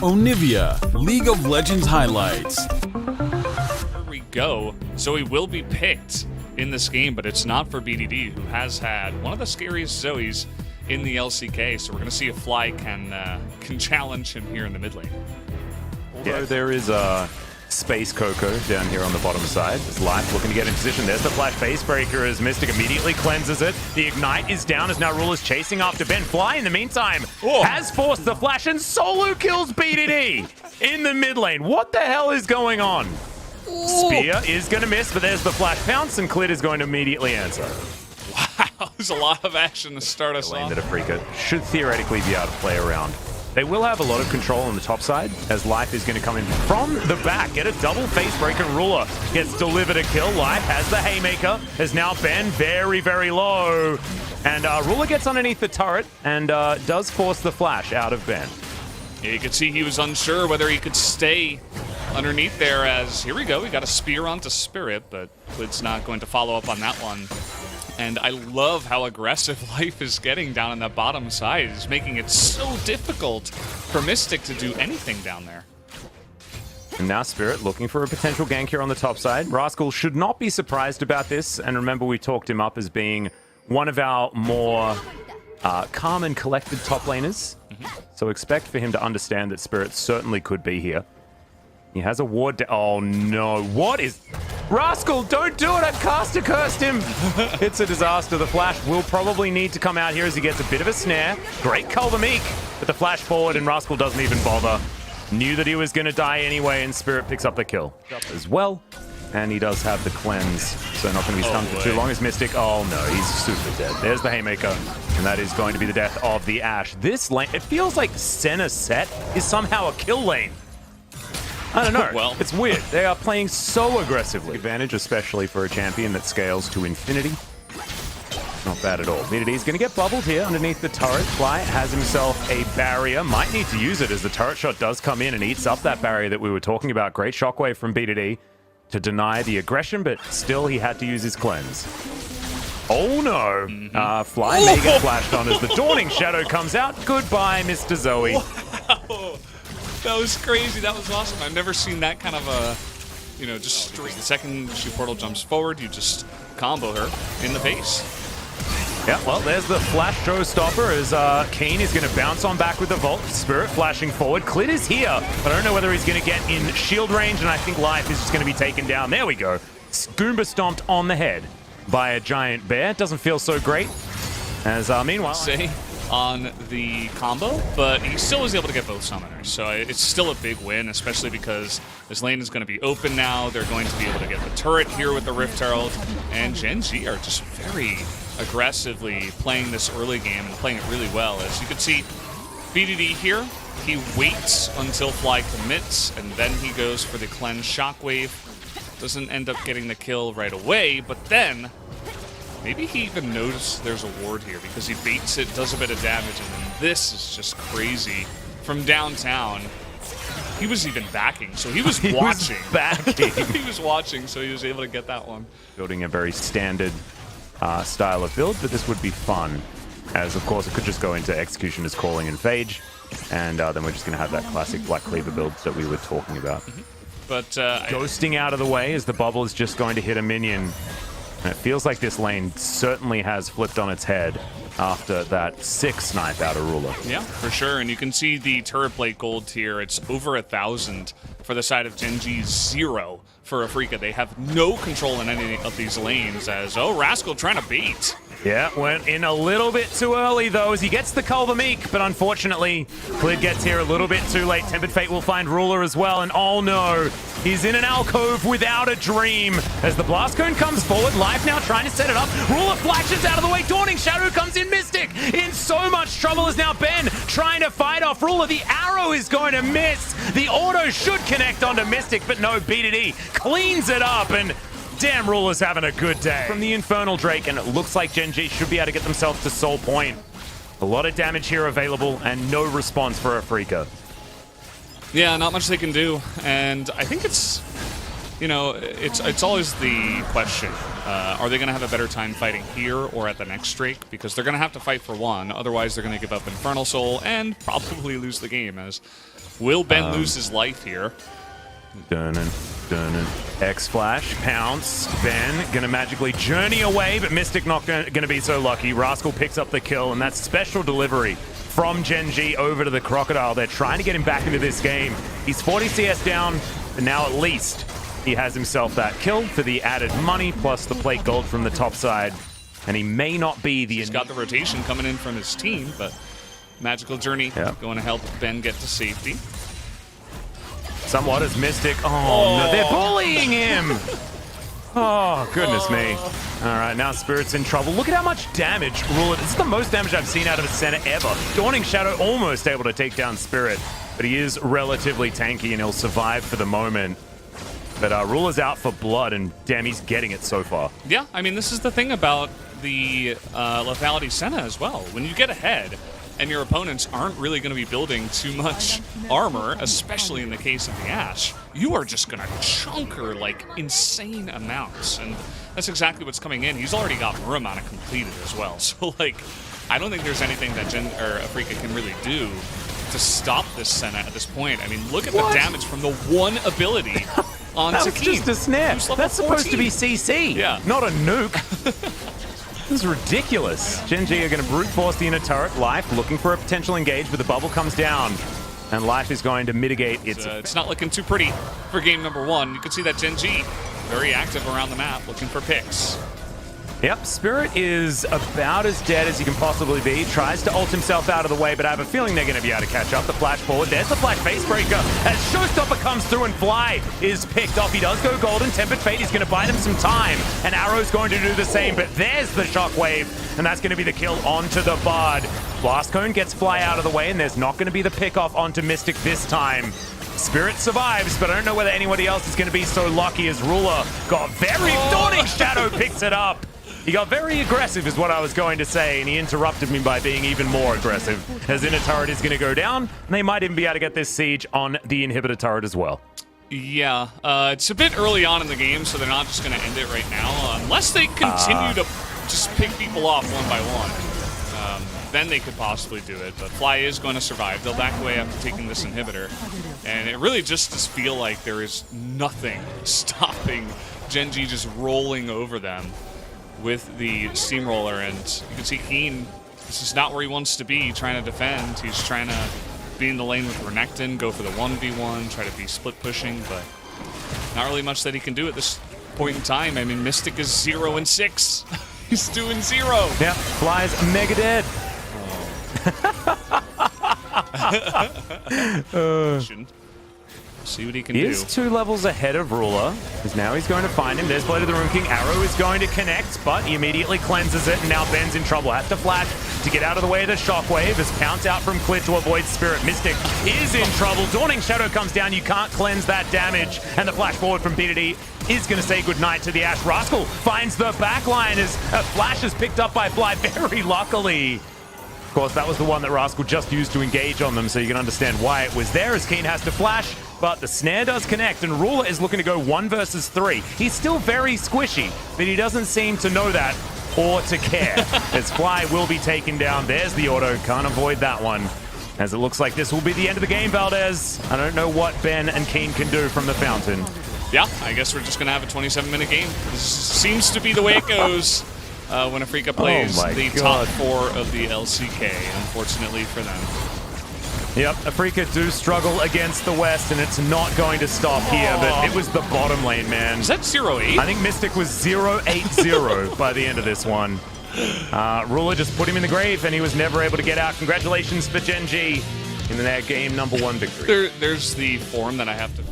Onivia, League of Legends highlights. Here we go. Zoe will be picked in this game, but it's not for BDD, who has had one of the scariest Zoes in the LCK. So we're going to see if Fly can challenge him here in the mid lane. Although there is a Space Coco down here on the bottom side. It's Life looking to get in position. There's the flash face breaker as Mystic immediately cleanses it. The Ignite is down as now Ruler's chasing after Ben. Fly in the meantime has forced the flash and solo kills BDD in the mid lane. What the hell is going on? Spear is going to miss, but there's the flash pounce and Clit is going to immediately answer. Wow, there's a lot of action to start us off. That Afreeca should theoretically be able to play around. They will have a lot of control on the top side, as Life is going to come in from the back, get a double face break, and Ruler gets delivered a kill. Life has the Haymaker, as now Ben very, very low. And Ruler gets underneath the turret and does force the flash out of Ben. Yeah, you could see he was unsure whether he could stay underneath there, as here we go, we got a spear onto Spirit, but Clid's not going to follow up on that one. And I love how aggressive Life is getting down on the bottom side. It's making it so difficult for Mystic to do anything down there. And now Spirit looking for a potential gank here on the top side. Rascal should not be surprised about this. And remember, we talked him up as being one of our more calm and collected top laners. So expect for him to understand that Spirit certainly could be here. He has a ward. Oh no, what is... Rascal, don't do it! I've caster cursed him! It's a disaster. The flash will probably need to come out here as he gets a bit of a snare. Great cover Meek, but the flash forward and Rascal doesn't even bother. Knew that he was going to die anyway, and Spirit picks up the kill as well. And he does have the cleanse, so not going to be stunned for too long as Mystic. Oh no, he's super dead. There's the Haymaker, and that is going to be the death of the Ashe. This lane, it feels like Senna set is somehow a kill lane. I don't know. Well, it's weird. They are playing so aggressively. Advantage, especially for a champion that scales to infinity. Not bad at all. BDD is going to get bubbled here underneath the turret. Fly has himself a barrier. Might need to use it as the turret shot does come in and eats up that barrier that we were talking about. Great shockwave from BDD to deny the aggression, but still he had to use his cleanse. Oh no! Fly may get flashed on as the Dawning Shadow comes out. Goodbye, Mr. Zoe. Wow. That was crazy. That was awesome. I've never seen that kind of a, just straight. The second she portal jumps forward, you just combo her in the face. Yeah, well, there's the flash showstopper as Kane is going to bounce on back with the Vault. Spirit flashing forward. Clit is here, but I don't know whether he's going to get in shield range, and I think Life is just going to be taken down. There we go. Goomba stomped on the head by a giant bear. Doesn't feel so great. As meanwhile... on the combo, but he still was able to get both summoners, so it's still a big win, especially because this lane is going to be open now. They're going to be able to get the turret here with the Rift Herald, and Gen.G are just very aggressively playing this early game and playing it really well. As you can see, BDD here, he waits until Fly commits, and then he goes for the cleanse shockwave. Doesn't end up getting the kill right away, but then maybe he even noticed there's a ward here because he baits it, does a bit of damage, and then this is just crazy. From downtown, he was even backing, so he was watching. He was watching, so he was able to get that one. Building a very standard style of build, but this would be fun, as of course it could just go into Executioner's Calling and Phage, and then we're just going to have that classic Black Cleaver build that we were talking about. But ghosting out of the way as the bubble is just going to hit a minion. And it feels like this lane certainly has flipped on its head after that 6 snipe out of Ruler. Yeah, for sure. And you can see the turret plate gold tier. It's over 1,000 for the side of Gen.G, 0 for Afreeca. They have no control in any of these lanes as, Rascal trying to bait. Yeah, went in a little bit too early, though, as he gets the Culver Meek, but unfortunately, Clid gets here a little bit too late. Tempered Fate will find Ruler as well, and oh no, he's in an alcove without a dream. As the Blast Cone comes forward, Life now trying to set it up. Ruler flashes out of the way, Dawning Shadow comes in, Mystic in so much trouble as now Ben trying to fight off Ruler. The arrow is going to miss. The auto should connect onto Mystic, but no, BDD cleans it up, and damn, Ruler's having a good day. From the Infernal Drake, and it looks like Gen.G should be able to get themselves to Soul Point. A lot of damage here available, and no response for Afreeca. Yeah, not much they can do, and I think it's, it's always the question. Are they going to have a better time fighting here or at the next Drake? Because they're going to have to fight for one, otherwise they're going to give up Infernal Soul and probably lose the game, as Will Ben lose his life here? Dunnin. X-Flash, pounce. Ben gonna magically journey away, but Mystic not gonna be so lucky. Rascal picks up the kill, and that's special delivery from Gen.G over to the Crocodile. They're trying to get him back into this game. He's 40 CS down, and now at least he has himself that kill for the added money, plus the plate gold from the top side. And he may not be the... He's got the rotation coming in from his team, but Magical Journey going to help Ben get to safety. Somewhat as Mystic. Oh, no, they're bullying him. Oh, goodness me. All right, now Spirit's in trouble. Look at how much damage Ruler. This is the most damage I've seen out of a center ever. Dawning Shadow almost able to take down Spirit, but he is relatively tanky and he'll survive for the moment. But Ruler's out for blood, and damn, he's getting it so far. Yeah, I mean, this is the thing about the Lethality Senna as well. When you get ahead, and your opponents aren't really going to be building too much armor, especially in the case of the Ashe, you are just going to chunk her like insane amounts. And that's exactly what's coming in. He's already got Muramana completed as well. So, like, I don't think there's anything that Afreeca can really do to stop this Senna at this point. I mean, look at the damage from the one ability onto That's just a snare. That's supposed to be CC, not a nuke. This is ridiculous. Gen.G are going to brute force the inner turret. Life looking for a potential engage, but the bubble comes down. And Life is going to mitigate its... it's not looking too pretty for game number one. You can see that Gen.G very active around the map, looking for picks. Yep, Spirit is about as dead as he can possibly be. Tries to ult himself out of the way, but I have a feeling they're going to be able to catch up. The flash forward. There's the flash facebreaker. As Showstopper comes through and Fly is picked off. He does go golden. Tempered Fate is going to buy them some time. And Arrow's going to do the same, but there's the shockwave. And that's going to be the kill onto the Bard. Blast Cone gets Fly out of the way, and there's not going to be the pick-off onto Mystic this time. Spirit survives, but I don't know whether anybody else is going to be so lucky as Ruler got very... Dawning Shadow picks it up. He got very aggressive is what I was going to say, and he interrupted me by being even more aggressive. As inner turret is going to go down, and they might even be able to get this siege on the inhibitor turret as well. Yeah, it's a bit early on in the game, so they're not just going to end it right now. Unless they continue to just pick people off one by one, then they could possibly do it. But Fly is going to survive. They'll back away after taking this inhibitor. And it really just does feel like there is nothing stopping Gen.G just rolling over them with the steamroller. And you can see Keen, this is not where he wants to be trying to defend. He's trying to be in the lane with Renekton, go for the 1v1, try to be split pushing, but not really much that he can do at this point in time. I mean, Mystic is 0 and 6. He's doing 0. Yeah, Fly's mega dead. See what he can do. do. He is 2 levels ahead of Ruler, because now he's going to find him. There's Blade of the Rune King. Arrow is going to connect, but he immediately cleanses it, and now Ben's in trouble. Has to flash to get out of the way of the shockwave. As Pounce out from clear to avoid Spirit. Mystic is in trouble. Dawning Shadow comes down. You can't cleanse that damage. And the flash forward from BDD is going to say goodnight to the Ashe. Rascal finds the backline as a flash is picked up by Fly very luckily. Of course, that was the one that Rascal just used to engage on them, so you can understand why it was there as Keen has to flash. But the snare does connect, and Ruler is looking to go 1 versus 3. He's still very squishy, but he doesn't seem to know that or to care. As Fly will be taken down. There's the auto. Can't avoid that one. As it looks like this will be the end of the game, Valdez. I don't know what Ben and Keen can do from the fountain. Yeah, I guess we're just going to have a 27-minute game. This seems to be the way it goes when Afreeca plays the top 4 of the LCK, unfortunately for them. Yep, Afreeca do struggle against the West, and it's not going to stop here, but it was the bottom lane, man. Is that 0-8? I think Mystic was 0-8-0 by the end of this one. Ruler just put him in the grave, and he was never able to get out. Congratulations for Gen.G in their game number 1 victory. There's the form that I have to